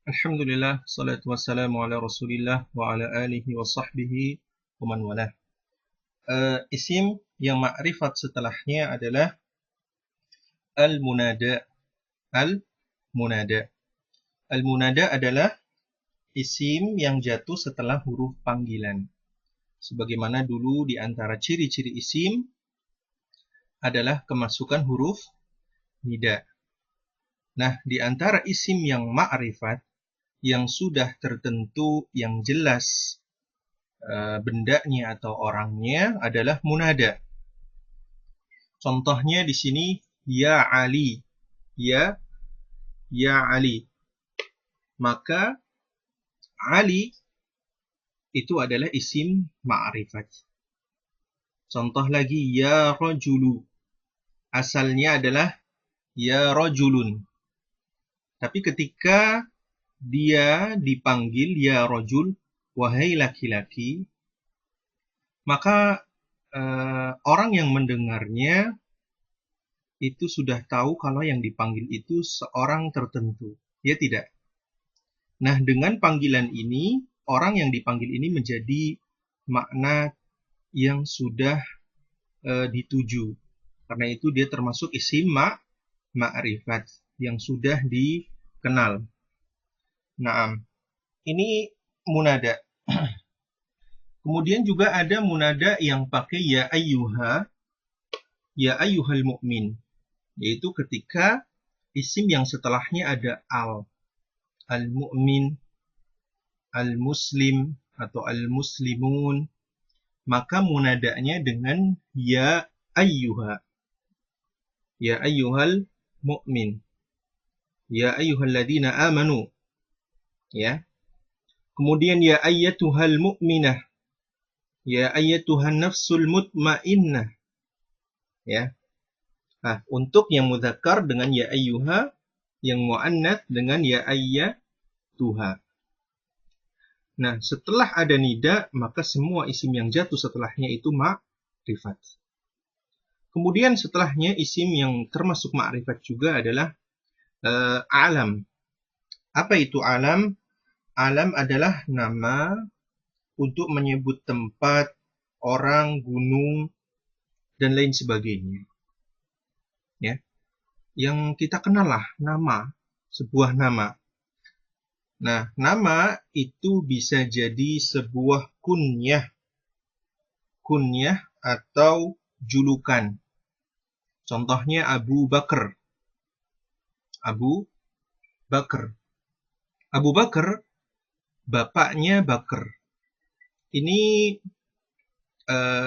Alhamdulillah, salatu wassalamu ala rasulillah wa ala alihi wa sahbihi wa man walah. Isim yang ma'rifat setelahnya adalah al-munada. Al-munada. Al-munada adalah isim yang jatuh setelah huruf panggilan. Sebagaimana dulu di antara ciri-ciri isim adalah kemasukan huruf nida. Nah, di antara isim yang ma'rifat, yang sudah tertentu, yang jelas bendanya atau orangnya adalah munada. Contohnya di sini ya Ali, ya Ali. Maka Ali itu adalah isim ma'rifat. Contoh lagi ya rajulu. Asalnya adalah ya rajulun. Tapi ketika dia dipanggil ya rajul, wahai laki-laki, maka orang yang mendengarnya itu sudah tahu kalau yang dipanggil itu seorang tertentu. Ya tidak? Nah, dengan panggilan ini, orang yang dipanggil ini menjadi makna yang sudah dituju. Karena itu dia termasuk isim ma'rifat yang sudah dikenal. Nah, ini munada. Kemudian juga ada munada yang pakai ya ayyuhal mu'min. Yaitu ketika isim yang setelahnya ada al-mu'min, al-muslim, atau al-muslimun, maka munadanya dengan ya ayyuhal mu'min, ya ayyuhalladzina amanu, ya. Kemudian ya ayyatuhal mu'minah, ya ayyatuhan nafsul mutmainnah, ya. Nah, untuk yang mudzakkar dengan ya ayyuha, yang muannats dengan ya ayyatuha. Nah, setelah ada nida, maka semua isim yang jatuh setelahnya itu ma'rifat. Kemudian setelahnya isim yang termasuk ma'rifat juga adalah alam. Apa itu alam? Alam adalah nama untuk menyebut tempat, orang, gunung, dan lain sebagainya. Ya, yang kita kenal lah nama, sebuah nama. Nah, nama itu bisa jadi sebuah kunyah atau julukan. Contohnya Abu Bakar. Abu Bakar, bapaknya Bakar. Ini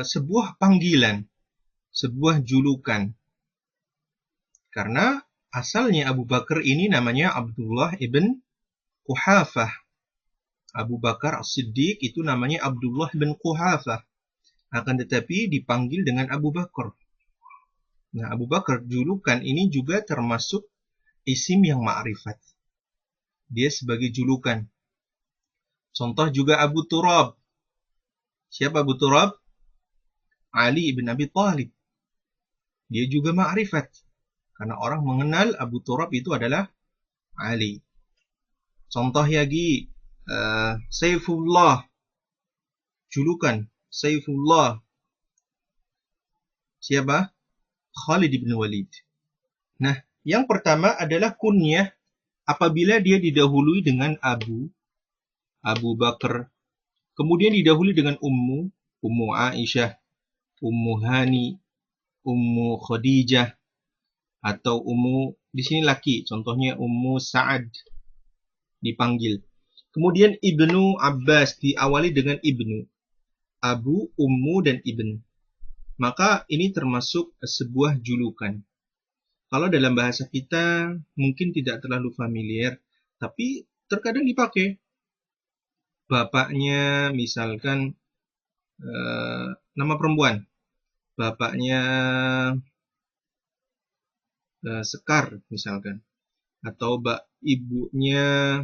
sebuah panggilan, sebuah julukan. Karena asalnya Abu Bakar ini namanya Abdullah ibn Quhafah. Abu Bakar As-Siddiq itu namanya Abdullah ibn Quhafah. Akan tetapi dipanggil dengan Abu Bakar. Nah, Abu Bakar julukan ini juga termasuk isim yang ma'rifat. Dia sebagai julukan. Contoh juga Abu Turab. Siapa Abu Turab? Ali ibn Abi Thalib. Dia juga ma'rifat. Karena orang mengenal Abu Turab itu adalah Ali. Contoh lagi Saifullah. Julukan Saifullah. Siapa? Khalid ibn Walid. Nah, yang pertama adalah kunyah apabila dia didahului dengan Abu Bakar. Kemudian didahului dengan Ummu Aisyah, Ummu Hani, Ummu Khadijah, atau Ummu, di sini laki, contohnya Ummu Sa'ad dipanggil. Kemudian Ibnu Abbas diawali dengan Ibnu. Abu, Ummu, dan Ibn. Maka ini termasuk sebuah julukan. Kalau dalam bahasa kita mungkin tidak terlalu familiar, tapi terkadang dipakai. Bapaknya misalkan nama perempuan. Bapaknya Sekar misalkan. Atau ibunya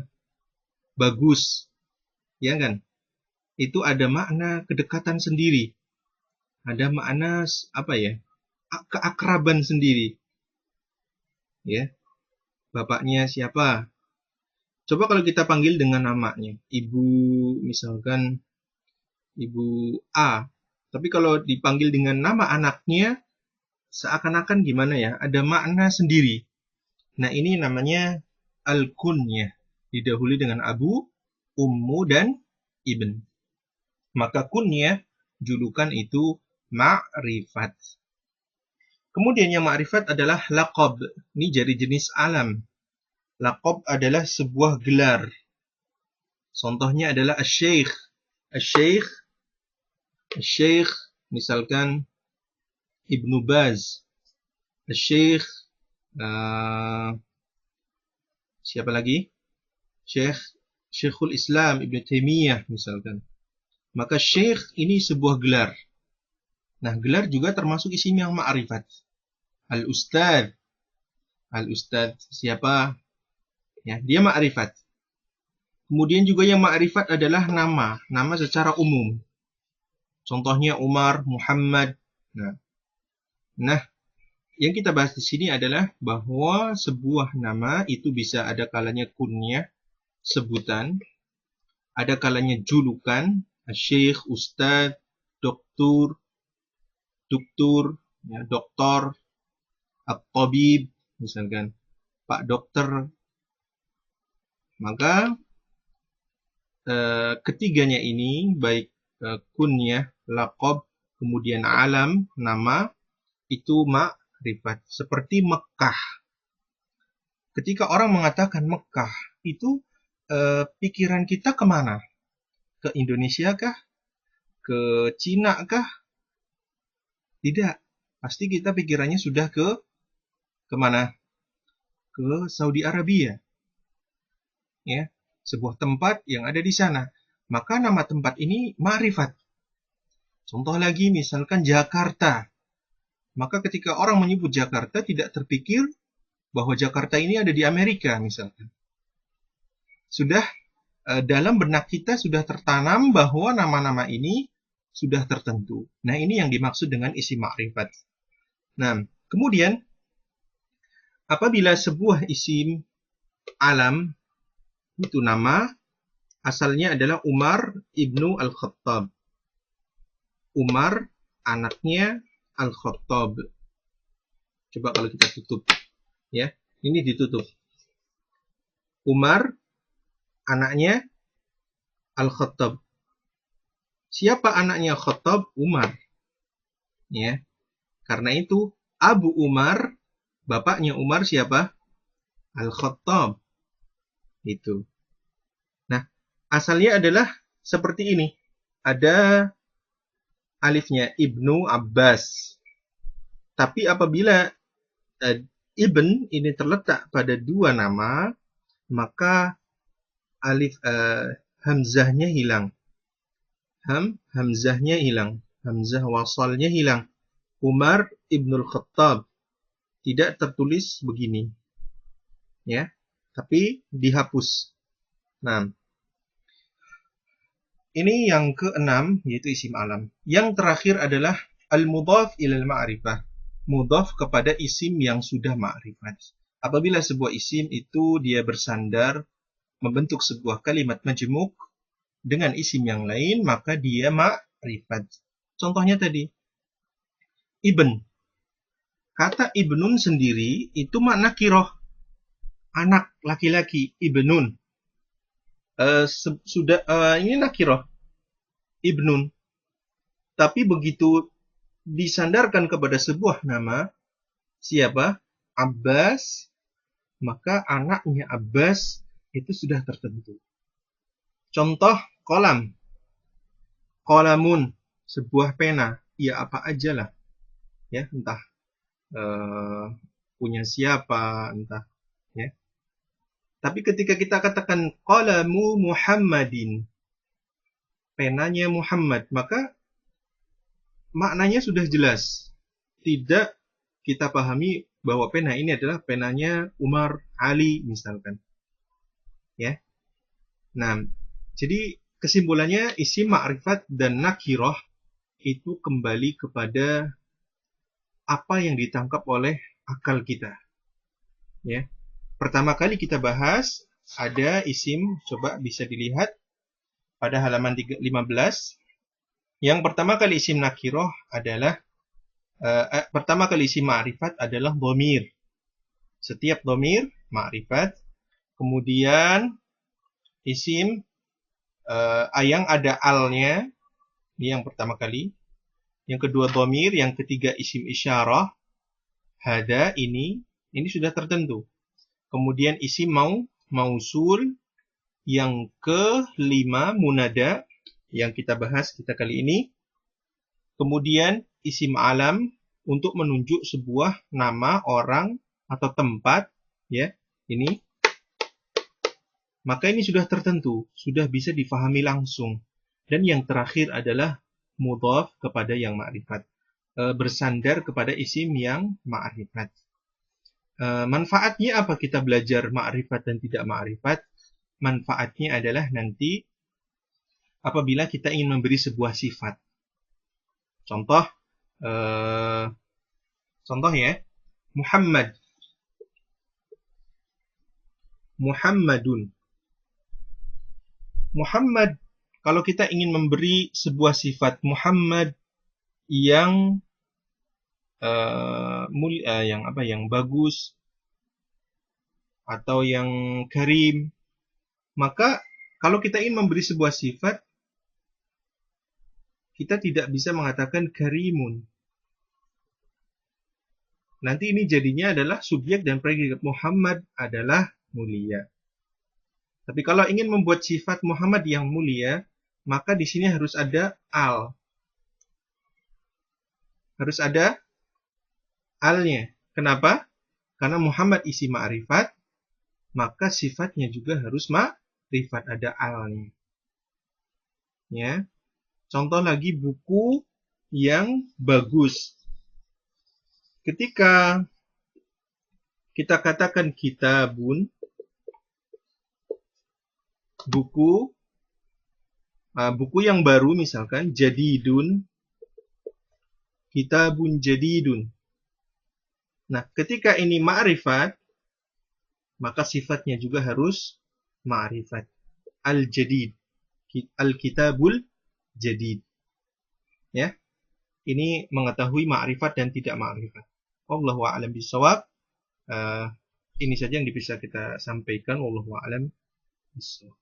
Bagus. Ya kan? Itu ada makna kedekatan sendiri. Ada makna keakraban sendiri. Ya. Bapaknya siapa? Coba kalau kita panggil dengan namanya, ibu, misalkan ibu A. Tapi kalau dipanggil dengan nama anaknya, seakan-akan gimana ya, ada makna sendiri. Nah, ini namanya al-kunyah. Didahului dengan abu, ummu, dan ibn. Maka kunyah, julukan itu ma'rifat. Kemudian yang ma'rifat adalah laqab. Ini dari jenis alam. Laqab adalah sebuah gelar. Contohnya adalah asy-syaikh. Asy-syaikh, asy-syaikh misalkan Ibnu Baz. Asy-syaikh siapa lagi? Syekhul Islam Ibnu Taimiyah misalkan. Maka syekh ini sebuah gelar. Nah, gelar juga termasuk isim yang ma'rifat. Al-Ustadz. Al-Ustadz siapa? Ya, dia ma'rifat. Kemudian juga yang ma'rifat adalah nama. Nama secara umum. Contohnya Umar, Muhammad. Nah, yang kita bahas di sini adalah bahwa sebuah nama itu bisa ada kalanya kunyah, sebutan. Ada kalanya julukan. Syekh, Ustadz, doktor, ya, doktor, at-tabib, misalkan Pak Dokter. Maka ketiganya ini baik kunyah, laqab, kemudian alam, nama, itu ma'rifat. Seperti Mekah. Ketika orang mengatakan Mekah, itu pikiran kita kemana? Ke Indonesia kah? Ke Cina kah? Tidak. Pasti kita pikirannya sudah kemana? Ke Saudi Arabia. Ya, sebuah tempat yang ada di sana. Maka nama tempat ini ma'rifat. Contoh lagi misalkan Jakarta. Maka ketika orang menyebut Jakarta tidak terpikir bahwa Jakarta ini ada di Amerika misalkan. Sudah dalam benak kita sudah tertanam bahwa nama-nama ini sudah tertentu. Nah, ini yang dimaksud dengan isim ma'rifat. Nah, kemudian apabila sebuah isim alam itu nama, asalnya adalah Umar ibnu Al-Khattab. Umar, anaknya Al-Khattab. Coba kalau kita tutup. Ya, ini ditutup. Umar, anaknya Al-Khattab. Siapa anaknya Khattab? Umar. Ya, karena itu Abu Umar, bapaknya Umar siapa? Al-Khattab. Itu. Nah, asalnya adalah seperti ini. Ada alifnya Ibnu Abbas. Tapi apabila Ibn ini terletak pada dua nama, maka alif hamzahnya hilang. Hamzahnya hilang. Hamzah wasalnya hilang. Umar Ibnul Khattab. Tidak tertulis begini. Ya, tapi dihapus. Nah, ini yang keenam, yaitu isim alam. Yang terakhir adalah al-mudhaf ilal ma'rifah. Mudhaf kepada isim yang sudah ma'rifat. Apabila sebuah isim itu dia bersandar membentuk sebuah kalimat majmuk dengan isim yang lain, maka dia ma'rifat. Contohnya tadi, ibn. Kata ibnun sendiri itu makna kiroh. Anak laki-laki, ibnun. Ini nakiroh ibnun, tapi begitu disandarkan kepada sebuah nama siapa? Abbas, maka anaknya Abbas itu sudah tertentu. Contoh kolam, kolamun, sebuah pena, ya apa aja lah, ya entah punya siapa, entah ya. Tapi ketika kita katakan qalamu Muhammadin, penanya Muhammad, maka maknanya sudah jelas. Tidak kita pahami bahwa pena ini adalah penanya Umar, Ali misalkan. Ya. Nah, jadi kesimpulannya isim ma'rifat dan nakirah itu kembali kepada apa yang ditangkap oleh akal kita. Ya. Pertama kali kita bahas ada isim, coba bisa dilihat pada halaman 15. Yang pertama kali isim nakiroh adalah pertama kali isim ma'rifat adalah dhamir. Setiap dhamir ma'rifat. Kemudian isim yang ada alnya, ini yang pertama kali. Yang kedua dhamir, yang ketiga isim isyarah. Hada, ini sudah tertentu. Kemudian isim mausul, yang kelima munada yang kita bahas kita kali ini. Kemudian isim alam untuk menunjuk sebuah nama, orang atau tempat, ya. Ini. Maka ini sudah tertentu, sudah bisa difahami langsung. Dan yang terakhir adalah mudhaf kepada yang ma'rifat. Bersandar kepada isim yang ma'rifat. Manfaatnya apa kita belajar ma'rifat dan tidak ma'rifat? Manfaatnya adalah nanti apabila kita ingin memberi sebuah sifat. Contoh ya, Muhammadun. Muhammad, kalau kita ingin memberi sebuah sifat Muhammad yang yang bagus atau yang karim, maka kalau kita ingin memberi sebuah sifat, kita tidak bisa mengatakan karimun. Nanti ini jadinya adalah subjek dan predikat. Muhammad adalah mulia. Tapi kalau ingin membuat sifat Muhammad yang mulia, maka di sini harus ada al. Harus ada alnya. Kenapa? Karena Muhammad isi ma'rifat, maka sifatnya juga harus ma'rifat, ada alnya. Ya. Contoh lagi, buku yang bagus. Ketika kita katakan kitabun, buku yang baru misalkan, jadidun, kitabun jadidun. Nah, ketika ini ma'rifat, maka sifatnya juga harus ma'rifat. Al-jadid, al-kitabul jadid. Ya. Ini mengetahui ma'rifat dan tidak ma'rifat. Wallahu a'lam bishawab. Ini saja yang bisa kita sampaikan. Wallahu a'lam bishawab.